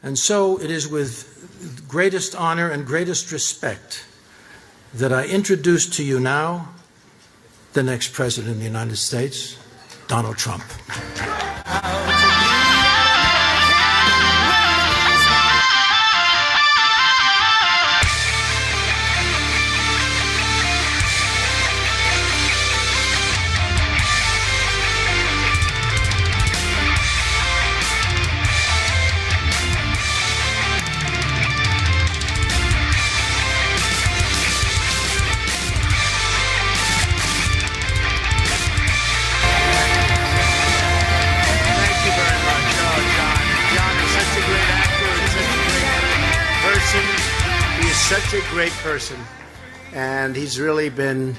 And so it is with greatest honor and greatest respect that I introduce to you now the next President of the United States, Donald Trump. Such a great person, and he's really been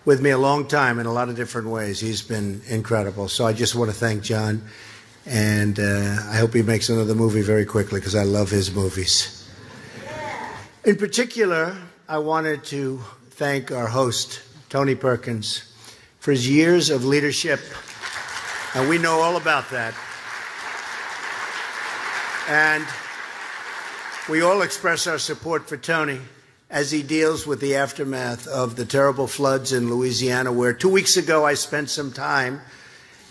with me a long time in a lot of different ways. He's been incredible. So I just want to thank John, and I hope he makes another movie very quickly because I love his movies. In particular, I wanted to thank our host, Tony Perkins, for his years of leadership, and we know all about that. And we all express our support for Tony as he deals with the aftermath of the terrible floods in Louisiana, where 2 weeks ago I spent some time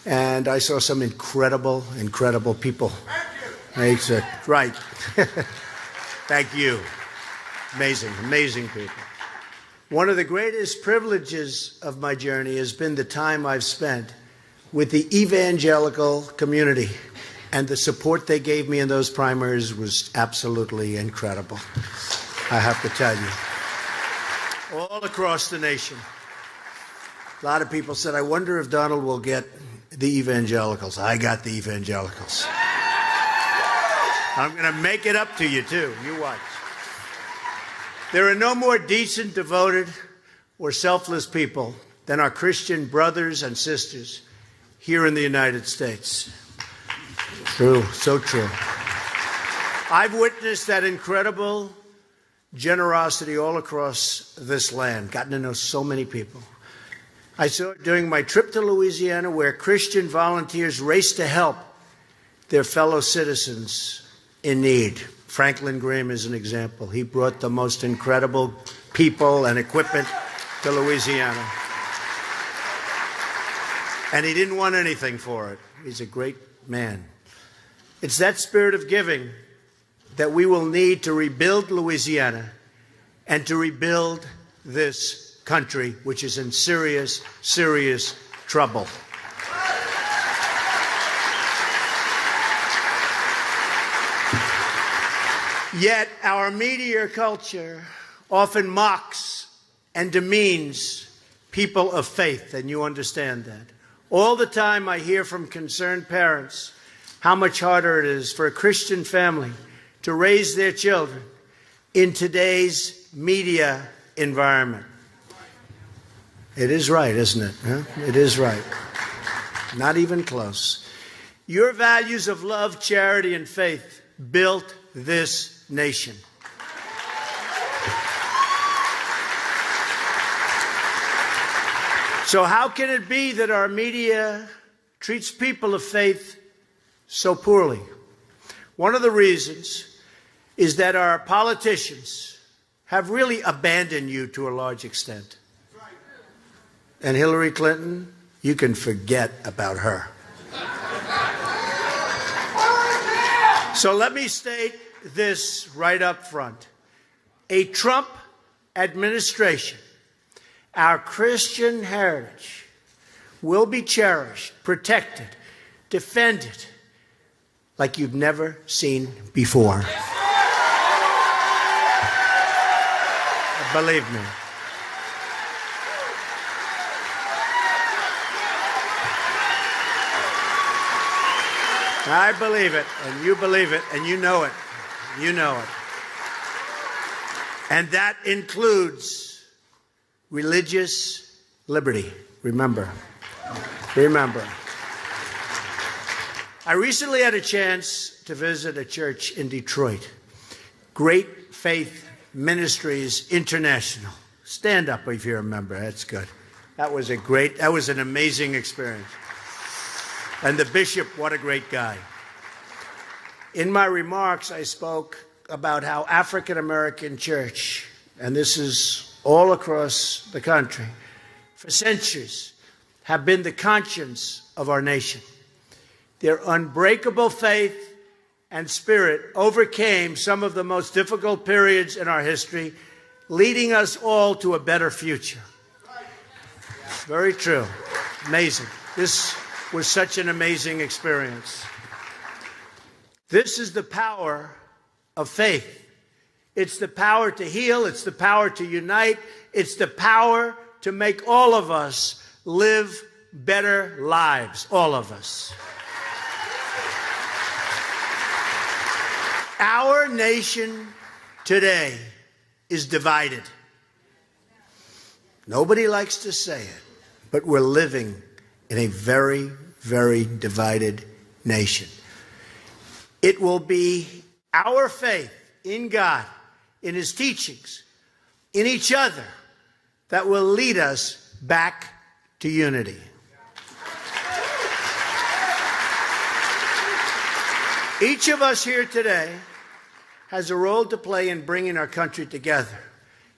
and I saw some incredible, incredible people. Thank you. Right. Thank you. Amazing, amazing people. One of the greatest privileges of my journey has been the time I've spent with the evangelical community. And the support they gave me in those primaries was absolutely incredible, I have to tell you. All across the nation. A lot of people said, I wonder if Donald will get the evangelicals. I got the evangelicals. I'm going to make it up to you, too. You watch. There are no more decent, devoted, or selfless people than our Christian brothers and sisters here in the United States. True, so true. I've witnessed that incredible generosity all across this land, gotten to know so many people. I saw it during my trip to Louisiana, where Christian volunteers raced to help their fellow citizens in need. Franklin Graham is an example. He brought the most incredible people and equipment to Louisiana. And he didn't want anything for it. He's a great man. It's that spirit of giving that we will need to rebuild Louisiana and to rebuild this country, which is in serious, serious trouble. Yet our media culture often mocks and demeans people of faith, and you understand that. All the time I hear from concerned parents how much harder it is for a Christian family to raise their children in today's media environment. It is right, isn't it? Huh? It is right. Not even close. Your values of love, charity, and faith built this nation. So how can it be that our media treats people of faith so poorly? One of the reasons is that our politicians have really abandoned you to a large extent. And Hillary Clinton, you can forget about her. So let me state this right up front. A Trump administration, our Christian heritage, will be cherished, protected, defended, like you've never seen before. Believe me. I believe it, and you believe it, and you know it. You know it. And that includes religious liberty. Remember. Remember. I recently had a chance to visit a church in Detroit. Great Faith Ministries International. Stand up if you're a member. That's good. That was an amazing experience. And the bishop, what a great guy. In my remarks, I spoke about how African American church, and this is all across the country, for centuries have been the conscience of our nation. Their unbreakable faith and spirit overcame some of the most difficult periods in our history, leading us all to a better future. Very true. Amazing. This was such an amazing experience. This is the power of faith. It's the power to heal. It's the power to unite. It's the power to make all of us live better lives, all of us. Our nation today is divided. Nobody likes to say it, but we're living in a very, very divided nation. It will be our faith in God, in His teachings, in each other, that will lead us back to unity. Each of us here today has a role to play in bringing our country together,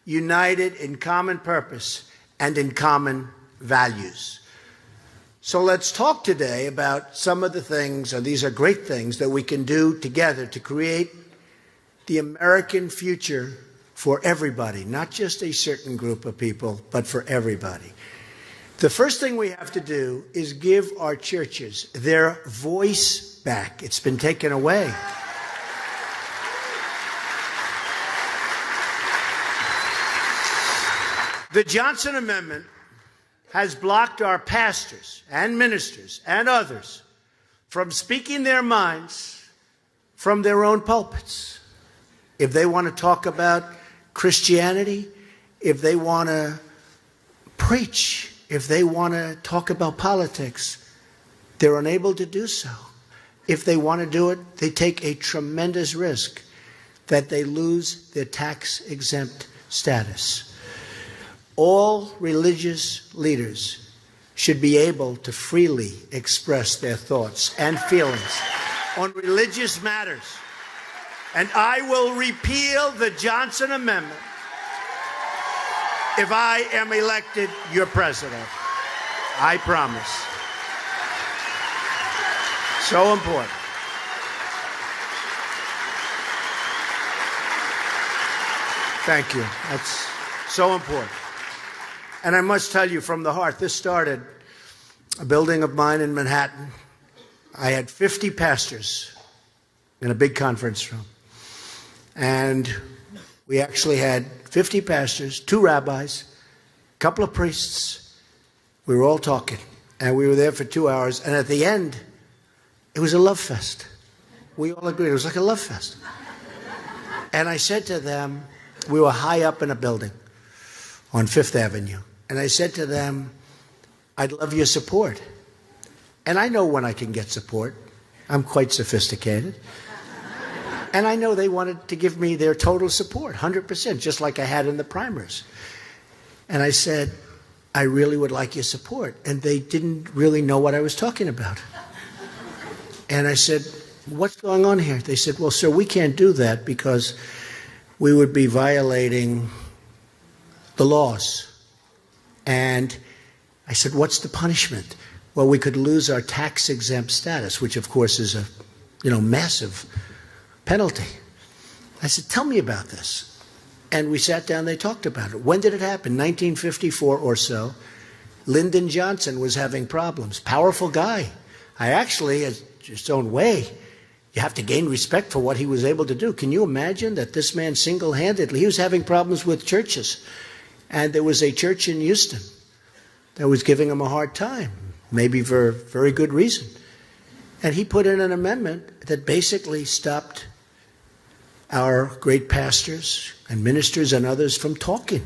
united in common purpose and in common values. So let's talk today about some of the things, and these are great things, that we can do together to create the American future for everybody, not just a certain group of people, but for everybody. The first thing we have to do is give our churches their voice back. It's been taken away. The Johnson Amendment has blocked our pastors and ministers and others from speaking their minds from their own pulpits. If they want to talk about Christianity, if they want to preach, if they want to talk about politics, they're unable to do so. If they want to do it, they take a tremendous risk that they lose their tax-exempt status. All religious leaders should be able to freely express their thoughts and feelings on religious matters. And I will repeal the Johnson Amendment if I am elected your president. I promise. So important. Thank you. That's so important. And I must tell you from the heart, this started a building of mine in Manhattan. I had 50 pastors in a big conference room. And we actually had 50 pastors, 2 rabbis, a couple of priests. We were all talking. And we were there for 2 hours. And at the end, it was a love fest. We all agreed. It was like a love fest. And I said to them, we were high up in a building on Fifth Avenue. And I said to them, I'd love your support. And I know when I can get support. I'm quite sophisticated. And I know they wanted to give me their total support, 100%, just like I had in the primaries. And I said, I really would like your support. And they didn't really know what I was talking about. And I said, what's going on here? They said, well, sir, we can't do that because we would be violating the laws. And I said, what's the punishment? Well, we could lose our tax-exempt status, which, of course, is a massive penalty. I said, tell me about this. And we sat down, they talked about it. When did it happen? 1954 or so. Lyndon Johnson was having problems. Powerful guy. I actually, in his own way, you have to gain respect for what he was able to do. Can you imagine that this man single-handedly, he was having problems with churches. And there was a church in Houston that was giving him a hard time, maybe for very good reason. And he put in an amendment that basically stopped our great pastors and ministers and others from talking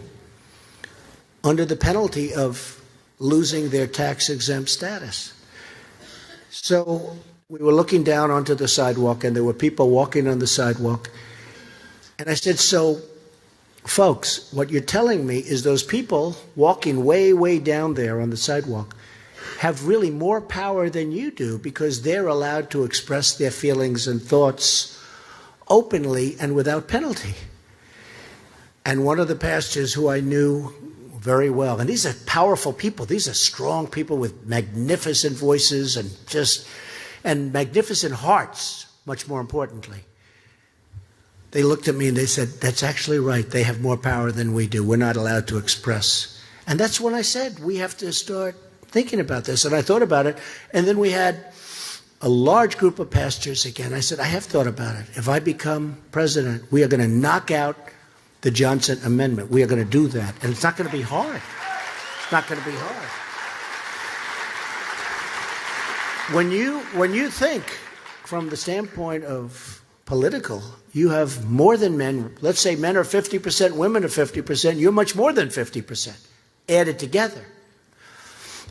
under the penalty of losing their tax-exempt status. So we were looking down onto the sidewalk, and there were people walking on the sidewalk. And I said, so, folks, what you're telling me is those people walking way, way down there on the sidewalk, have really more power than you do because they're allowed to express their feelings and thoughts openly and without penalty. And one of the pastors who I knew very well, and these are powerful people, these are strong people with magnificent voices and magnificent hearts, much more importantly. They looked at me and they said, that's actually right. They have more power than we do. We're not allowed to express. And that's when I said, we have to start thinking about this. And I thought about it. And then we had a large group of pastors again. I said, I have thought about it. If I become president, we are going to knock out the Johnson Amendment. We are going to do that. And it's not going to be hard. It's not going to be hard. When you think from the standpoint of political, you have more than men. Let's say men are 50%, women are 50%. You're much more than 50% added together.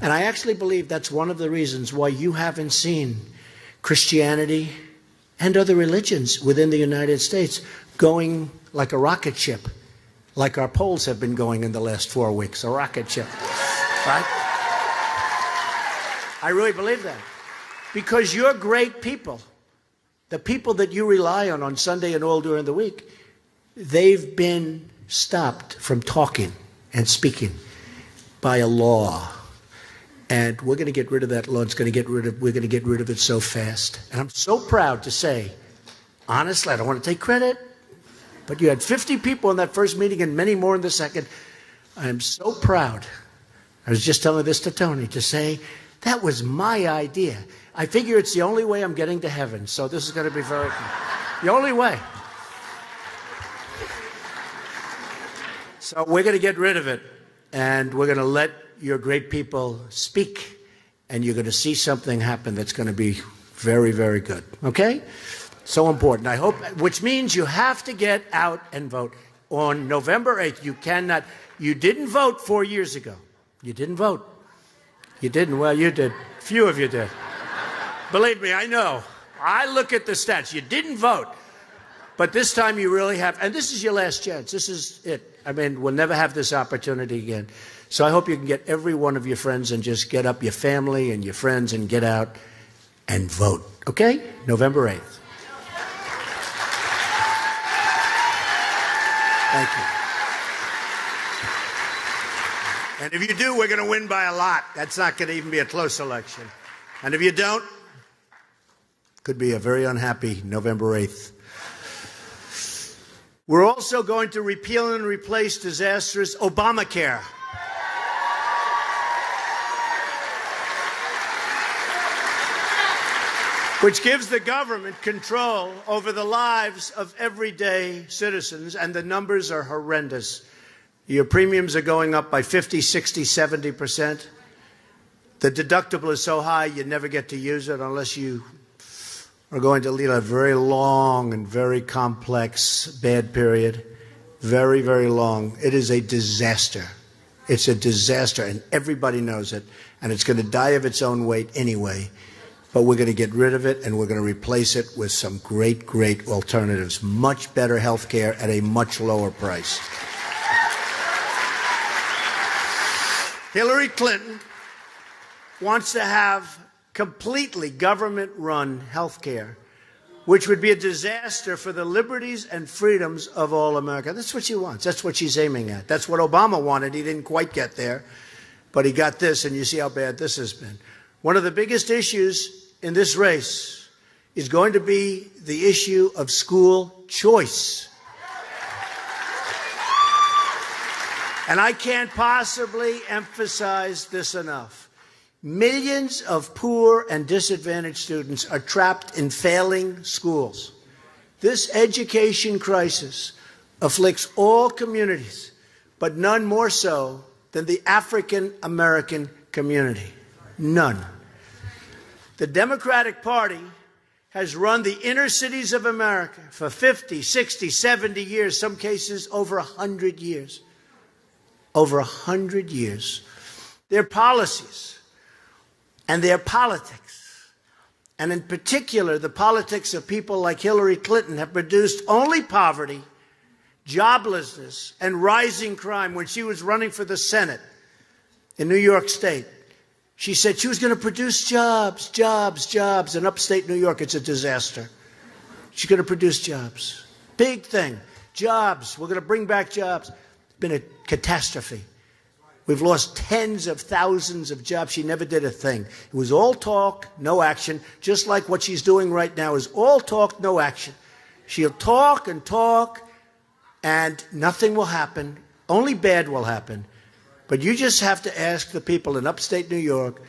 And I actually believe that's one of the reasons why you haven't seen Christianity and other religions within the United States going like a rocket ship, like our polls have been going in the last 4 weeks, a rocket ship, right? I really believe that. Because you're great people. The people that you rely on Sunday and all during the week, they've been stopped from talking and speaking by a law. And we're going to get rid of that law. We're going to get rid of it so fast. And I'm so proud to say, honestly, I don't want to take credit, but you had 50 people in that first meeting and many more in the second. I am so proud. I was just telling this to Tony, to say, that was my idea. I figure it's the only way I'm getting to heaven, so this is going to be very good. The only way. So we're going to get rid of it, and we're going to let your great people speak, and you're going to see something happen that's going to be very, very good. Okay? So important. I hope, which means you have to get out and vote. On November 8th, you cannot, you didn't vote 4 years ago. You didn't vote. You didn't. Well, you did. Few of you did. Believe me, I know. I look at the stats. You didn't vote. But this time you really have. And this is your last chance. This is it. I mean, we'll never have this opportunity again. So I hope you can get every one of your friends and just get up your family and your friends and get out and vote. Okay? November 8th. Thank you. And if you do, we're going to win by a lot. That's not going to even be a close election. And if you don't, could be a very unhappy November 8th. We're also going to repeal and replace disastrous Obamacare. Which gives the government control over the lives of everyday citizens, and the numbers are horrendous. Your premiums are going up by 50, 60, 70%. The deductible is so high you never get to use it unless you are going to lead a very long and very complex bad period. Very, very long. It is a disaster. It's a disaster, and everybody knows it, and it's going to die of its own weight anyway. But we're going to get rid of it, and we're going to replace it with some great, great alternatives. Much better health care at a much lower price. Hillary Clinton wants to have completely government-run health care, which would be a disaster for the liberties and freedoms of all America. That's what she wants. That's what she's aiming at. That's what Obama wanted. He didn't quite get there, but he got this, and you see how bad this has been. One of the biggest issues in this race is going to be the issue of school choice. And I can't possibly emphasize this enough. Millions of poor and disadvantaged students are trapped in failing schools. This education crisis afflicts all communities, but none more so than the African American community. None. The Democratic Party has run the inner cities of America for 50, 60, 70 years, some cases over 100 years. Over 100 years. Their policies and their politics, and in particular the politics of people like Hillary Clinton, have produced only poverty, joblessness, and rising crime. When she was running for the Senate in New York State, She said she was going to produce jobs, jobs, jobs. In upstate New York, it's a disaster. She's going to produce jobs. Big thing. Jobs. We're going to bring back jobs. It's been a catastrophe. We've lost tens of thousands of jobs. She never did a thing. It was all talk, no action, just like what she's doing right now is all talk, no action. She'll talk, and nothing will happen. Only bad will happen. But you just have to ask the people in upstate New York.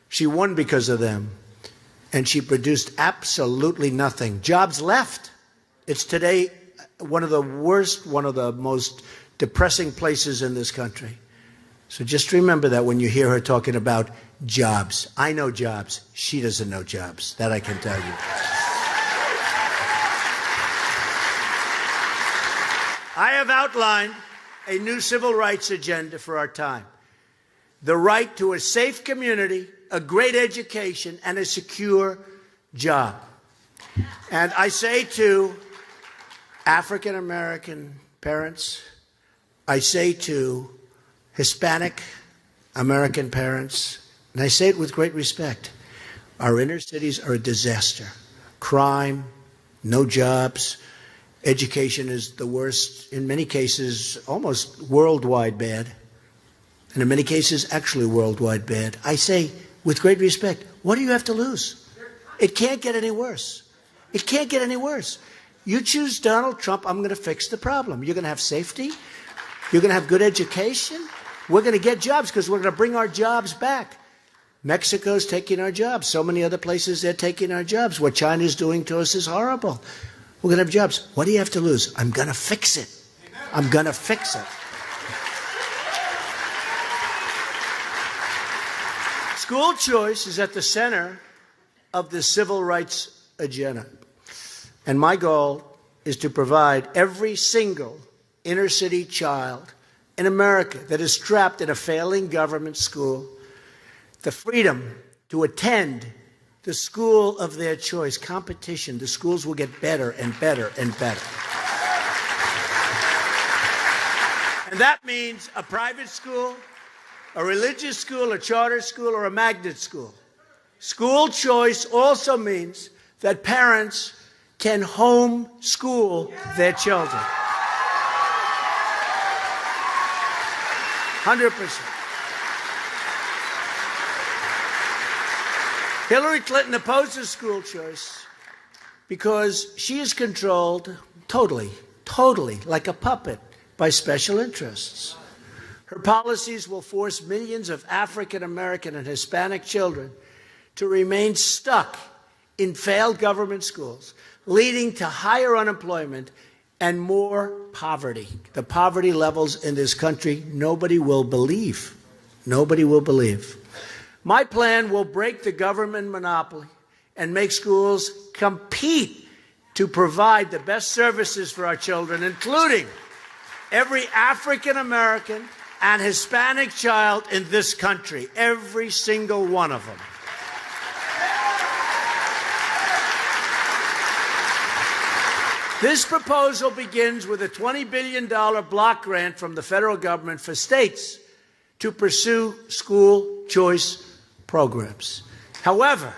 She won because of them, and she produced absolutely nothing. Jobs left. It's today one of the worst, one of the most depressing places in this country. So just remember that when you hear her talking about jobs. I know jobs. She doesn't know jobs. That I can tell you. I have outlined a new civil rights agenda for our time. The right to a safe community, a great education, and a secure job. And I say to African American parents, I say to Hispanic American parents, and I say it with great respect, our inner cities are a disaster. Crime, no jobs, education is the worst, in many cases, almost worldwide bad, and in many cases, actually worldwide bad. I say, with great respect, what do you have to lose? It can't get any worse. It can't get any worse. You choose Donald Trump, I'm going to fix the problem. You're going to have safety. You're going to have good education. We're going to get jobs because we're going to bring our jobs back. Mexico's taking our jobs. So many other places, they're taking our jobs. What China's doing to us is horrible. We're going to have jobs. What do you have to lose? I'm going to fix it. I'm going to fix it. School choice is at the center of the civil rights agenda. And my goal is to provide every single inner city child in America that is trapped in a failing government school the freedom to attend the school of their choice. Competition. The schools will get better and better and better. And that means a private school, a religious school, a charter school, or a magnet school. School choice also means that parents can homeschool their children. 100%. Hillary Clinton opposes school choice because she is controlled totally, like a puppet by special interests. Her policies will force millions of African American and Hispanic children to remain stuck in failed government schools, leading to higher unemployment and more poverty. The poverty levels in this country, nobody will believe. Nobody will believe. My plan will break the government monopoly and make schools compete to provide the best services for our children, including every African American and Hispanic child in this country, every single one of them. This proposal begins with a $20 billion block grant from the federal government for states to pursue school choice programs. However,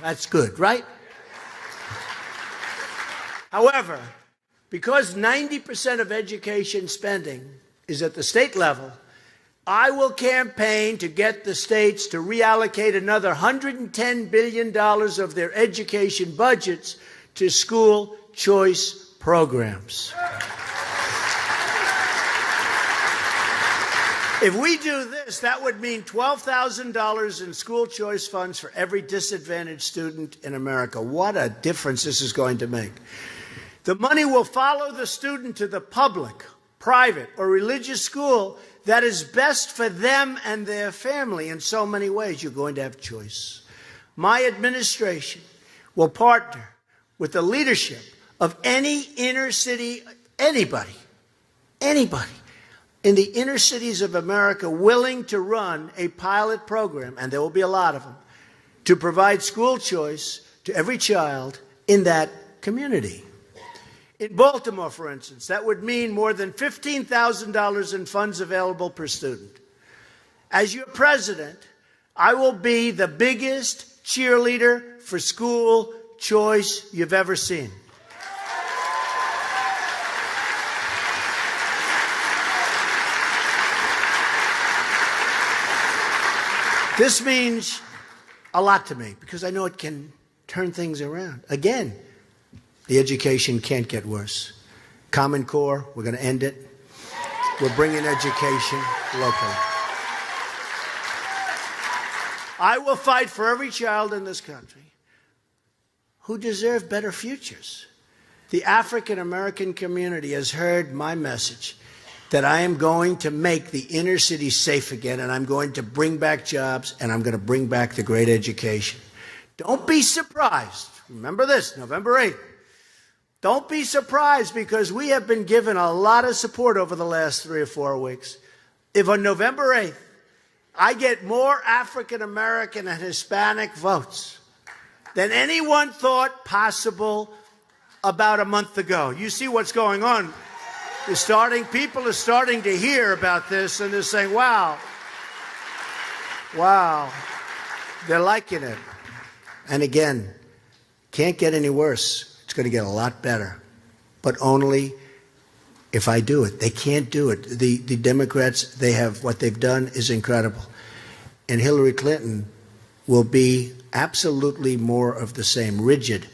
that's good, right? However, because 90% of education spending is at the state level, I will campaign to get the states to reallocate another $110 billion of their education budgets to school choice programs. If we do this, that would mean $12,000 in school choice funds for every disadvantaged student in America. What a difference this is going to make. The money will follow the student to the public, private, or religious school that is best for them and their family. In so many ways, you're going to have choice. My administration will partner with the leadership of any inner city, anybody in the inner cities of America willing to run a pilot program, and there will be a lot of them, to provide school choice to every child in that community. In Baltimore, for instance, that would mean more than $15,000 in funds available per student. As your president, I will be the biggest cheerleader for school choice you've ever seen. This means a lot to me because I know it can turn things around. Again, the education can't get worse. Common Core, we're going to end it. We're bringing education locally. I will fight for every child in this country who deserve better futures. The African American community has heard my message that I am going to make the inner city safe again, and I'm going to bring back jobs, and I'm going to bring back the great education. Don't be surprised. Remember this, November 8th. Don't be surprised because we have been given a lot of support over the last 3 or 4 weeks. If on November 8th, I get more African American and Hispanic votes than anyone thought possible about a month ago. You see what's going on. People are starting to hear about this, and they're saying, wow, they're liking it. And again, can't get any worse. It's going to get a lot better, but only if I do it. They can't do it. The Democrats, what they've done is incredible. And Hillary Clinton will be absolutely more of the same, rigid.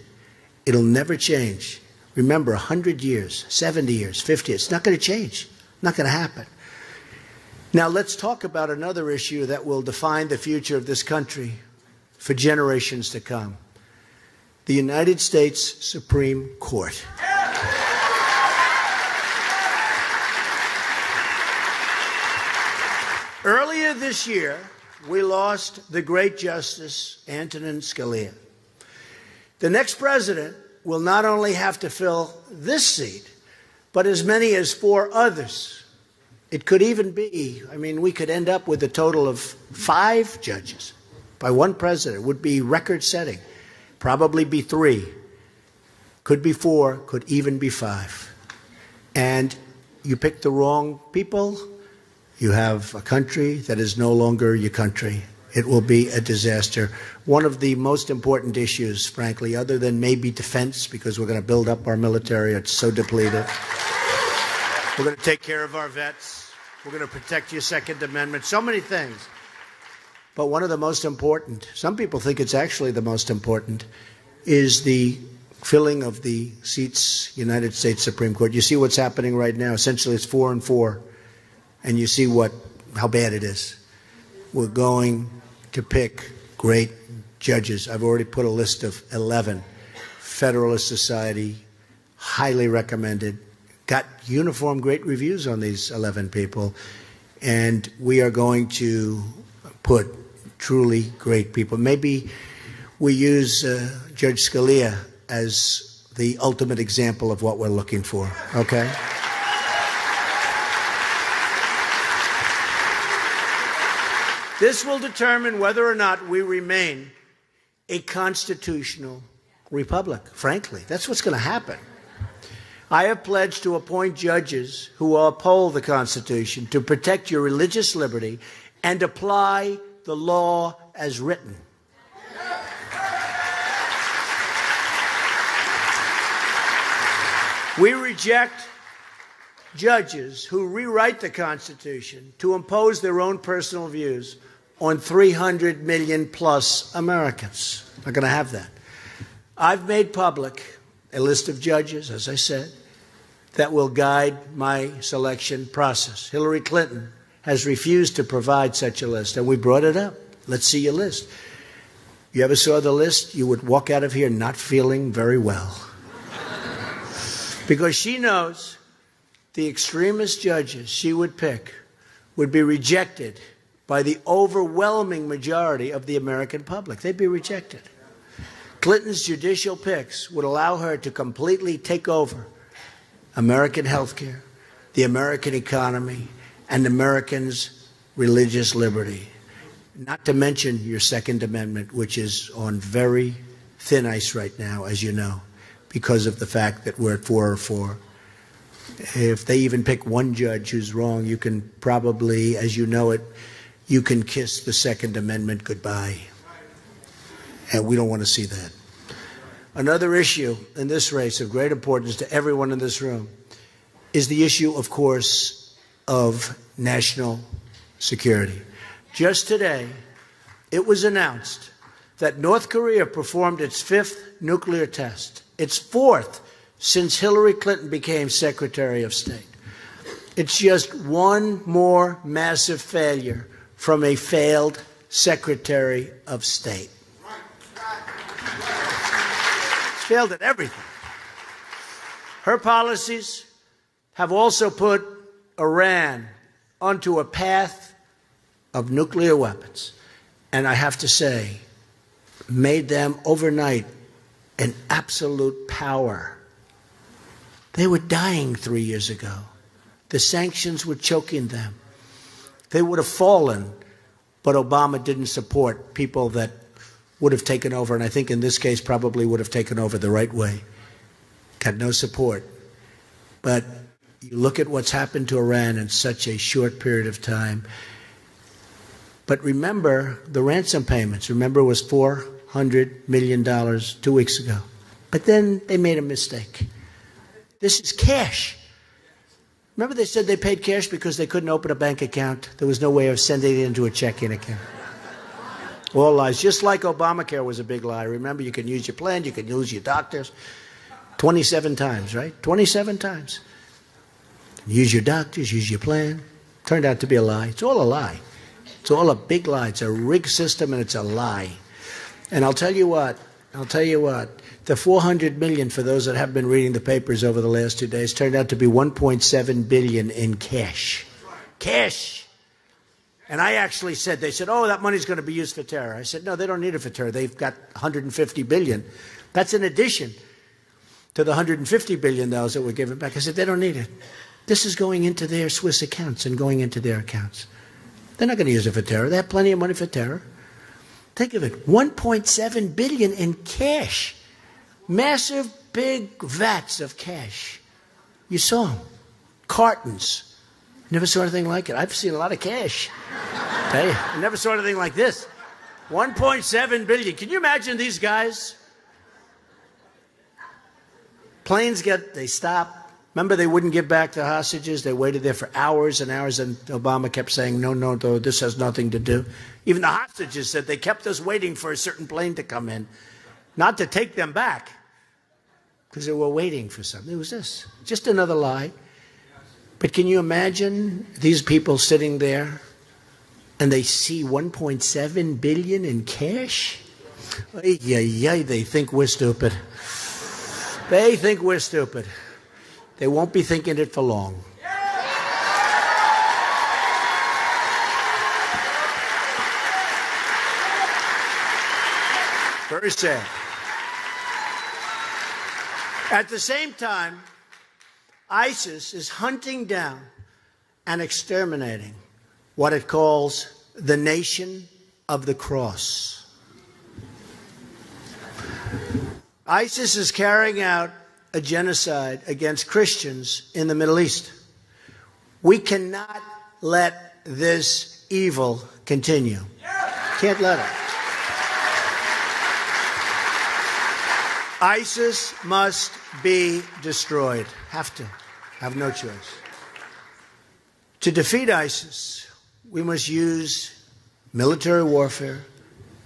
It'll never change. Remember, 100 years, 70 years, 50 years, it's not going to change. Not going to happen. Now let's talk about another issue that will define the future of this country for generations to come. The United States Supreme Court. Earlier this year, we lost the great Justice Antonin Scalia. The next president will not only have to fill this seat, but as many as 4 others. It could even be, we could end up with a total of 5 judges by one president. It would be record-setting. Probably be 3. Could be 4, could even be 5. And you pick the wrong people, you have a country that is no longer your country. It will be a disaster. One of the most important issues, frankly, other than maybe defense, because we're going to build up our military, it's so depleted. We're going to take care of our vets. We're going to protect your Second Amendment, so many things. But one of the most important, some people think it's actually the most important, is the filling of the seats, United States Supreme Court. You see what's happening right now. Essentially, it's 4 and 4. And you see how bad it is. We're going to pick great judges. I've already put a list of 11. Federalist Society, highly recommended. Got uniform great reviews on these 11 people. And we are going to put truly great people. Maybe we use Judge Scalia as the ultimate example of what we're looking for, okay? This will determine whether or not we remain a constitutional republic, frankly. That's what's going to happen. I have pledged to appoint judges who will uphold the Constitution, to protect your religious liberty, and apply the law as written. We reject judges who rewrite the Constitution to impose their own personal views on 300 million plus Americans. Not going to have that. I've made public a list of judges, as I said, that will guide my selection process. Hillary Clinton has refused to provide such a list, and we brought it up. Let's see your list. You ever saw the list? You would walk out of here not feeling very well. Because she knows the extremist judges she would pick would be rejected by the overwhelming majority of the American public. They'd be rejected. Clinton's judicial picks would allow her to completely take over American healthcare, the American economy, and Americans' religious liberty. Not to mention your Second Amendment, which is on very thin ice right now, as you know, because of the fact that we're at 4-4. If they even pick one judge who's wrong, you can probably, as you know it, you can kiss the Second Amendment goodbye. And we don't want to see that. Another issue in this race of great importance to everyone in this room is the issue, of course, of national security. Just today, it was announced that North Korea performed its 5th nuclear test, its 4th since Hillary Clinton became Secretary of State. It's just one more massive failure from a failed Secretary of State. It's failed at everything. Her policies have also put Iran onto a path of nuclear weapons. And I have to say, made them overnight an absolute power. They were dying 3 years ago. The sanctions were choking them. They would have fallen, but Obama didn't support people that would have taken over, and I think in this case probably would have taken over the right way. Got no support. But you look at what's happened to Iran in such a short period of time. But remember the ransom payments. Remember it was $400 million 2 weeks ago. But then they made a mistake. This is cash. Remember they said they paid cash because they couldn't open a bank account. There was no way of sending it into a checking account. All lies. Just like Obamacare was a big lie. Remember, you can use your plan, you can use your doctors. 27 times, right? 27 times. Use your doctors, use your plan. Turned out to be a lie. It's all a lie. It's all a big lie. It's a rigged system and it's a lie. And I'll tell you what, the 400 million, for those that have been reading the papers over the last 2 days, turned out to be 1.7 billion in cash. Cash. And I actually said, they said, oh, that money's going to be used for terror. I said, no, they don't need it for terror. They've got 150 billion. That's in addition to the 150 billion that we're giving back. I said, they don't need it. This is going into their Swiss accounts and going into their accounts. They're not going to use it for terror. They have plenty of money for terror. Think of it, 1.7 billion in cash. Massive, big vats of cash. You saw them. Cartons. Never saw anything like it. I've seen a lot of cash. Tell you, I never saw anything like this. 1.7 billion. Can you imagine these guys? Planes they stop. Remember, they wouldn't give back the hostages. They waited there for hours and hours, and Obama kept saying, no, this has nothing to do. Even the hostages said they kept us waiting for a certain plane to come in, not to take them back, because they were waiting for something. It was this, just another lie. But can you imagine these people sitting there and they see 1.7 billion in cash? They think we're stupid. They think we're stupid. They won't be thinking it for long. Very sad. At the same time, ISIS is hunting down and exterminating what it calls the nation of the cross. ISIS is carrying out a genocide against Christians in the Middle East. We cannot let this evil continue. Can't let it. ISIS must be destroyed. Have to. Have no choice. To defeat ISIS, we must use military warfare,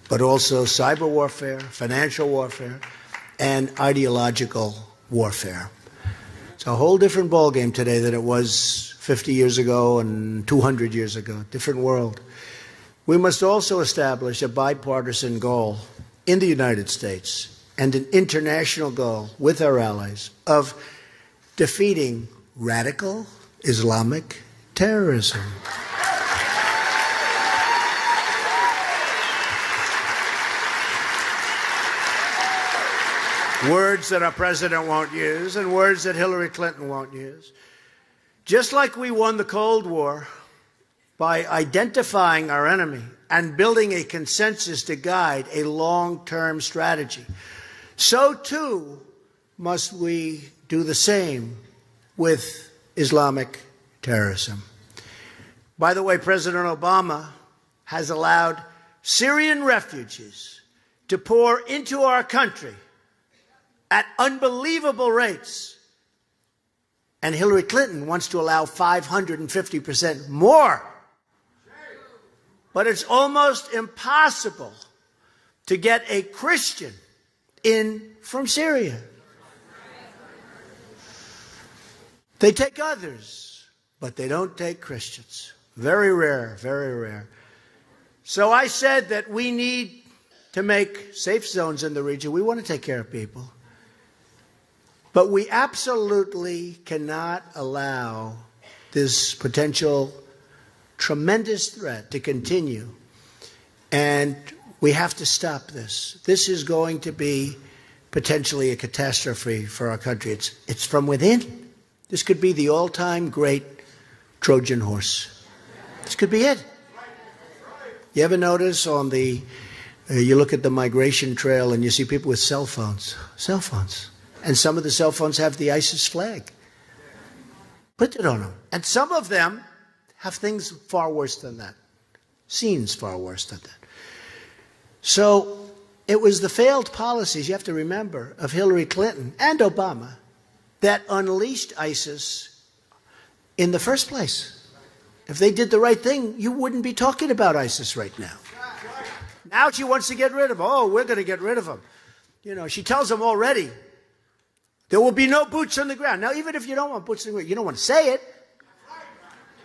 but also cyber warfare, financial warfare, and ideological warfare. It's a whole different ballgame today than it was 50 years ago and 200 years ago. Different world. We must also establish a bipartisan goal in the United States and an international goal with our allies of defeating radical Islamic terrorism. Words that our president won't use and words that Hillary Clinton won't use. Just like we won the Cold War by identifying our enemy and building a consensus to guide a long-term strategy, so too must we do the same with Islamic terrorism. By the way, President Obama has allowed Syrian refugees to pour into our country at unbelievable rates. And Hillary Clinton wants to allow 550% more. But it's almost impossible to get a Christian in from Syria. They take others, but they don't take Christians. Very rare, very rare. So I said that we need to make safe zones in the region. We want to take care of people. But we absolutely cannot allow this potential tremendous threat to continue. And we have to stop this. This is going to be potentially a catastrophe for our country. It's from within. This could be the all-time great Trojan horse. This could be it. You ever notice on the, you look at the migration trail and you see people with cell phones. And some of the cell phones have the ISIS flag. Put it on them. And some of them have things far worse than that. Scenes far worse than that. So it was the failed policies, you have to remember, of Hillary Clinton and Obama that unleashed ISIS in the first place. If they did the right thing, you wouldn't be talking about ISIS right now. Now she wants to get rid of them. Oh, we're going to get rid of them. You know, she tells them already, there will be no boots on the ground. Now, even if you don't want boots on the ground, you don't want to say it.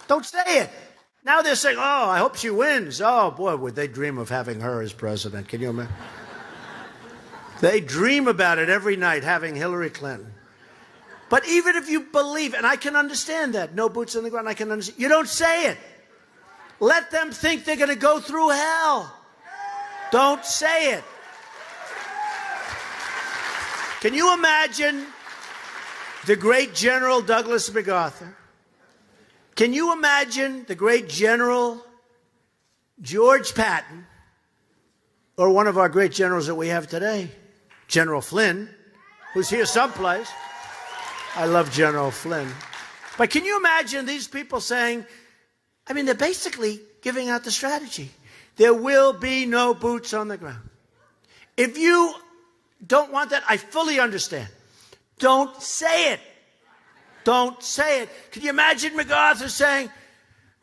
Don't say it. Now they're saying, oh, I hope she wins. Oh, boy, would they dream of having her as president. Can you imagine? They dream about it every night, having Hillary Clinton. But even if you believe, and I can understand that, no boots on the ground, I can understand. You don't say it. Let them think they're going to go through hell. Don't say it. Can you imagine the great General Douglas MacArthur? Can you imagine the great General George Patton, or one of our great generals that we have today, General Flynn, who's here someplace? I love General Flynn. But can you imagine these people saying, I mean, they're basically giving out the strategy. There will be no boots on the ground. If you don't want that, I fully understand. Don't say it. Don't say it. Can you imagine MacArthur saying,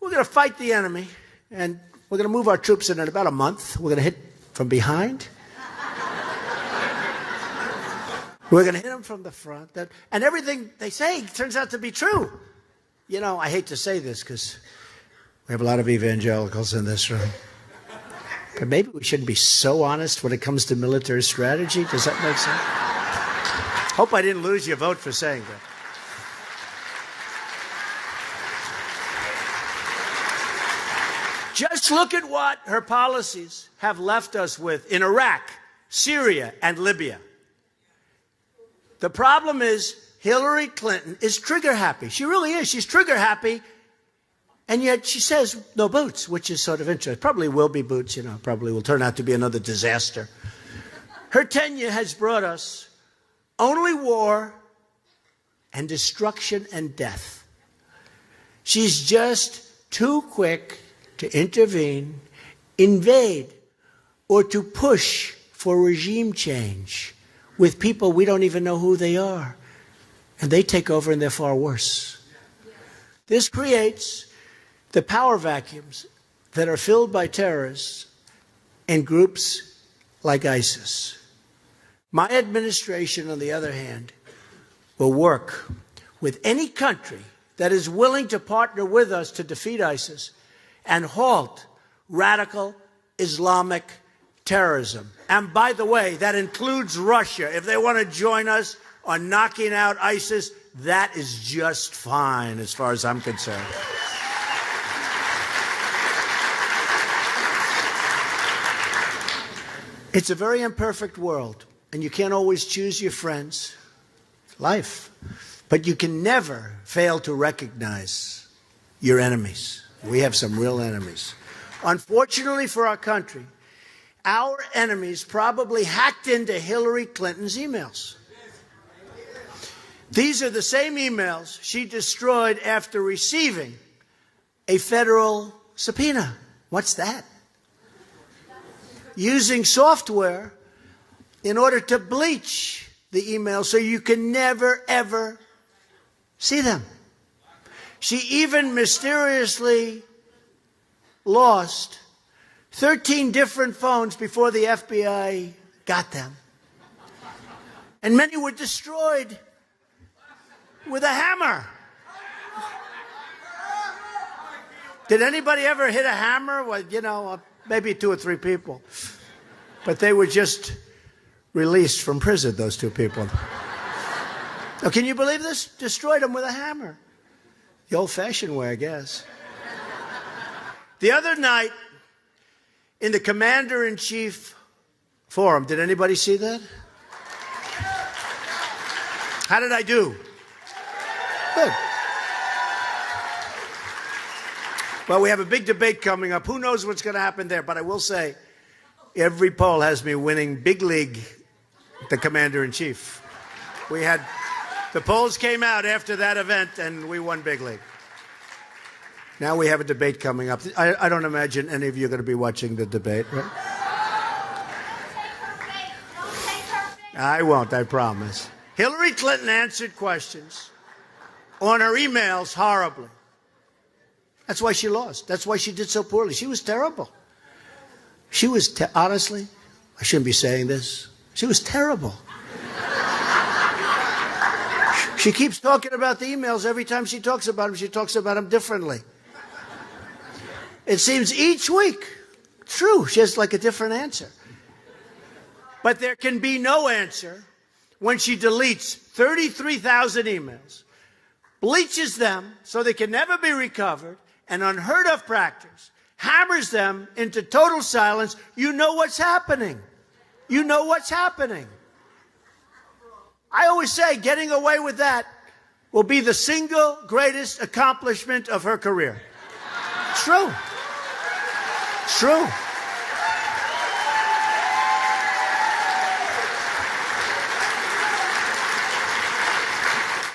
we're going to fight the enemy, and we're going to move our troops in about a month. We're going to hit from behind. We're going to hit them from the front. And everything they say turns out to be true. You know, I hate to say this because we have a lot of evangelicals in this room. But maybe we shouldn't be so honest when it comes to military strategy. Does that make sense? Hope I didn't lose your vote for saying that. Just look at what her policies have left us with in Iraq, Syria, and Libya. The problem is Hillary Clinton is trigger happy. She really is. She's trigger happy. And yet she says no boots, which is sort of interesting. Probably will be boots, you know, probably will turn out to be another disaster. Her tenure has brought us only war and destruction and death. She's just too quick to intervene, invade, or to push for regime change with people we don't even know who they are. And they take over and they're far worse. This creates the power vacuums that are filled by terrorists and groups like ISIS. My administration, on the other hand, will work with any country that is willing to partner with us to defeat ISIS and halt radical Islamic terrorism. And by the way, that includes Russia. If they want to join us on knocking out ISIS, that is just fine as far as I'm concerned. It's a very imperfect world, and you can't always choose your friends. Life. But you can never fail to recognize your enemies. We have some real enemies. Unfortunately for our country, our enemies probably hacked into Hillary Clinton's emails. These are the same emails she destroyed after receiving a federal subpoena. What's that? using software in order to bleach the emails so you can never, ever see them. She even mysteriously lost 13 different phones before the FBI got them. And many were destroyed with a hammer. Did anybody ever hit a hammer? Well, you know, maybe 2 or 3 people. But they were just released from prison, those 2 people. Now, can you believe this? Destroyed them with a hammer. The old-fashioned way, I guess. The other night, in the Commander-in-Chief Forum, did anybody see that? How did I do? Good. Well, we have a big debate coming up. Who knows what's going to happen there? But I will say, every poll has me winning big league, the Commander-in-Chief. The polls came out after that event, and we won big league. Now we have a debate coming up. I don't imagine any of you are going to be watching the debate, right? I won't, I promise. Hillary Clinton answered questions on her emails horribly. That's why she lost. That's why she did so poorly. She was terrible. She was, honestly, I shouldn't be saying this. She was terrible. She keeps talking about the emails. Every time she talks about them, she talks about them differently. It seems each week, it's true, she has like a different answer. But there can be no answer when she deletes 33,000 emails, bleaches them so they can never be recovered, an unheard of practice, hammers them into total silence. You know what's happening. You know what's happening. I always say getting away with that will be the single greatest accomplishment of her career. It's true. It's true.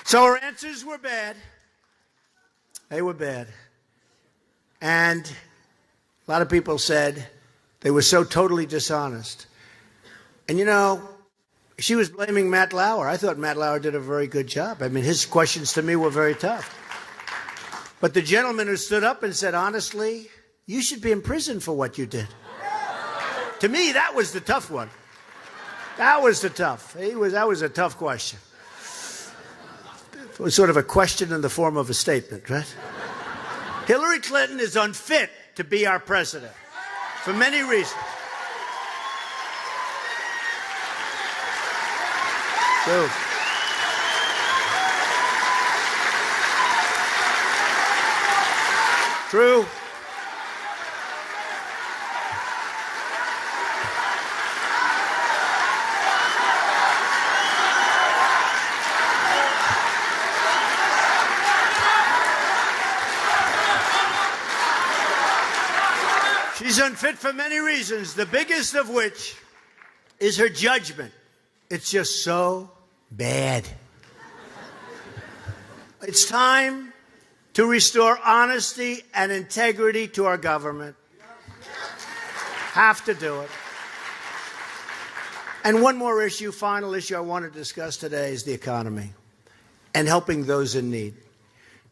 So her answers were bad. They were bad. And a lot of people said they were so totally dishonest. And you know, she was blaming Matt Lauer. I thought Matt Lauer did a very good job. I mean, his questions to me were very tough. But the gentleman who stood up and said, honestly, you should be in prison for what you did. To me, that was the tough one. That was the tough. That was a tough question. It was sort of a question in the form of a statement, right? Hillary Clinton is unfit to be our president for many reasons. True. True. She's unfit for many reasons, the biggest of which is her judgment. It's just so bad. It's time to restore honesty and integrity to our government. Have to do it. And one more issue, final issue I want to discuss today is the economy and helping those in need.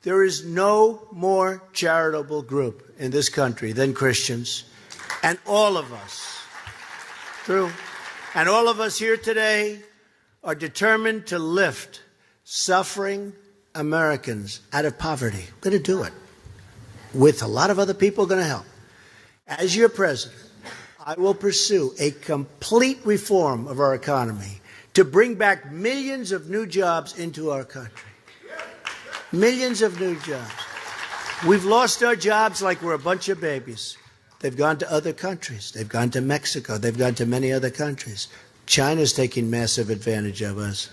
There is no more charitable group in this country than Christians, and all of us, true, and all of us here today are determined to lift suffering Americans out of poverty. We're going to do it with a lot of other people going to help. As your president, I will pursue a complete reform of our economy to bring back millions of new jobs into our country. Millions of new jobs. We've lost our jobs like we're a bunch of babies. They've gone to other countries. They've gone to Mexico. They've gone to many other countries. China's taking massive advantage of us.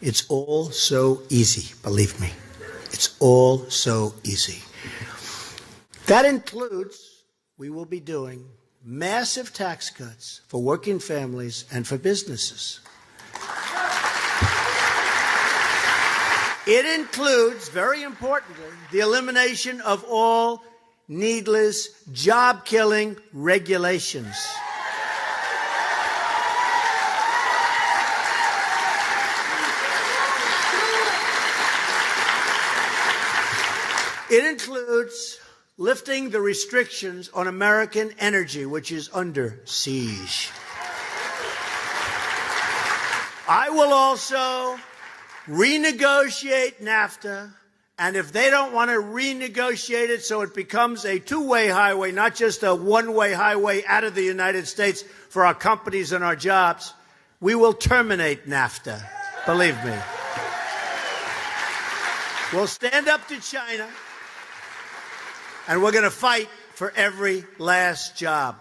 It's all so easy, believe me. It's all so easy. That includes, we will be doing massive tax cuts for working families and for businesses. It includes, very importantly, the elimination of all needless job-killing regulations. It includes lifting the restrictions on American energy, which is under siege. I will also renegotiate NAFTA, and if they don't want to renegotiate it so it becomes a two-way highway, not just a one-way highway out of the United States for our companies and our jobs, we will terminate NAFTA. Believe me. We'll stand up to China, and we're going to fight for every last job.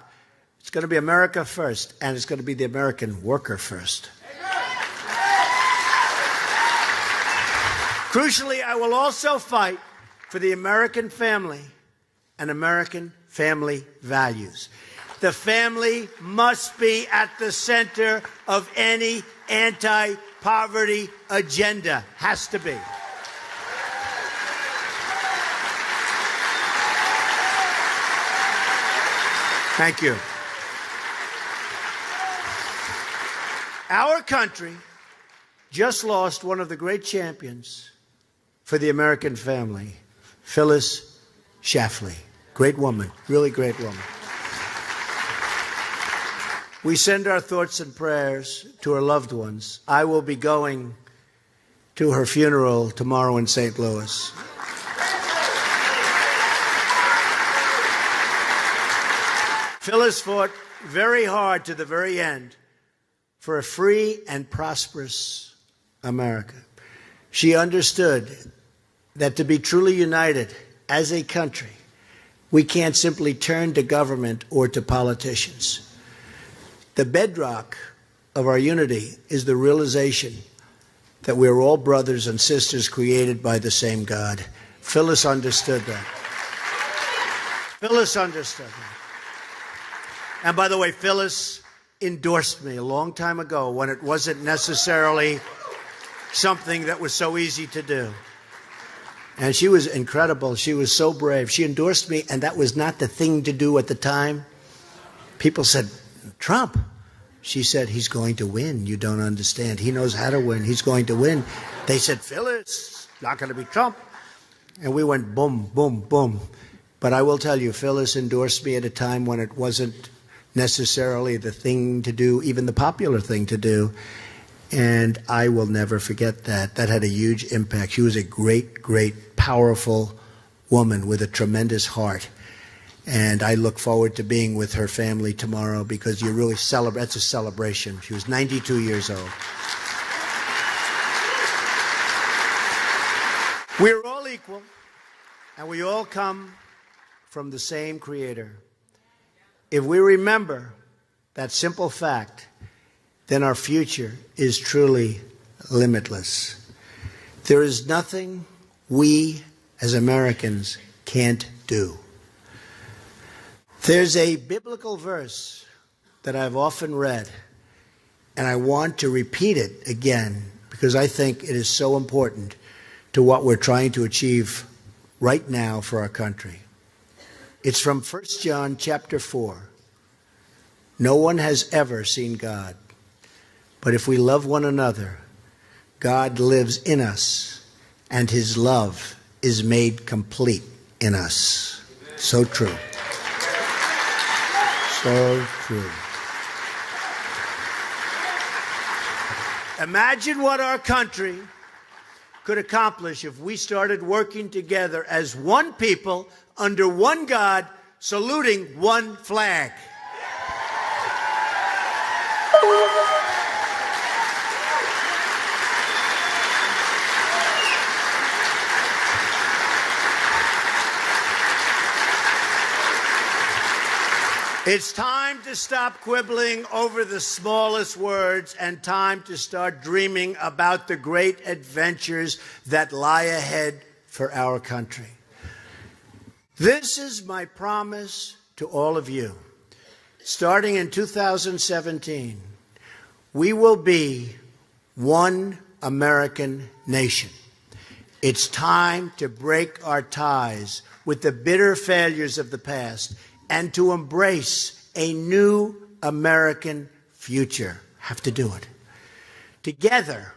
It's going to be America first, and it's going to be the American worker first. Crucially, I will also fight for the American family and American family values. The family must be at the center of any anti-poverty agenda. Has to be. Thank you. Our country just lost one of the great champions for the American family, Phyllis Schlafly. Great woman, really great woman. We send our thoughts and prayers to her loved ones. I will be going to her funeral tomorrow in St. Louis. Phyllis fought very hard to the very end for a free and prosperous America. She understood that to be truly united as a country, we can't simply turn to government or to politicians. The bedrock of our unity is the realization that we're all brothers and sisters created by the same God. Phyllis understood that. Phyllis understood that. And by the way, Phyllis endorsed me a long time ago when it wasn't necessarily something that was so easy to do. And she was incredible. She was so brave. She endorsed me, and that was not the thing to do at the time. People said, Trump. She said, he's going to win. You don't understand. He knows how to win. He's going to win. They said, Phyllis, not going to be Trump. And we went boom, boom, boom. But I will tell you, Phyllis endorsed me at a time when it wasn't necessarily the thing to do, even the popular thing to do. And I will never forget that. That had a huge impact. She was a great, great, powerful woman with a tremendous heart. And I look forward to being with her family tomorrow because you really celebrate. It's a celebration. She was 92 years old. We're all equal, and we all come from the same Creator. If we remember that simple fact, then our future is truly limitless. There is nothing we as Americans can't do. There's a biblical verse that I've often read, and I want to repeat it again because I think it is so important to what we're trying to achieve right now for our country. It's from 1 John chapter 4. No one has ever seen God. But if we love one another, God lives in us, and his love is made complete in us. So true. So true. Imagine what our country could accomplish if we started working together as one people, under one God, saluting one flag. It's time to stop quibbling over the smallest words and time to start dreaming about the great adventures that lie ahead for our country. This is my promise to all of you. Starting in 2017, we will be one American nation. It's time to break our ties with the bitter failures of the past and to embrace a new American future. Have to do it. Together,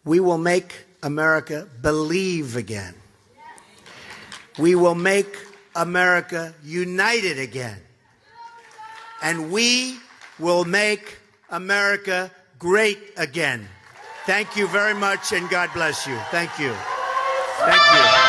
we will make America believe again. We will make America united again. And we will make America great again. Thank you very much, and God bless you. Thank you. Thank you.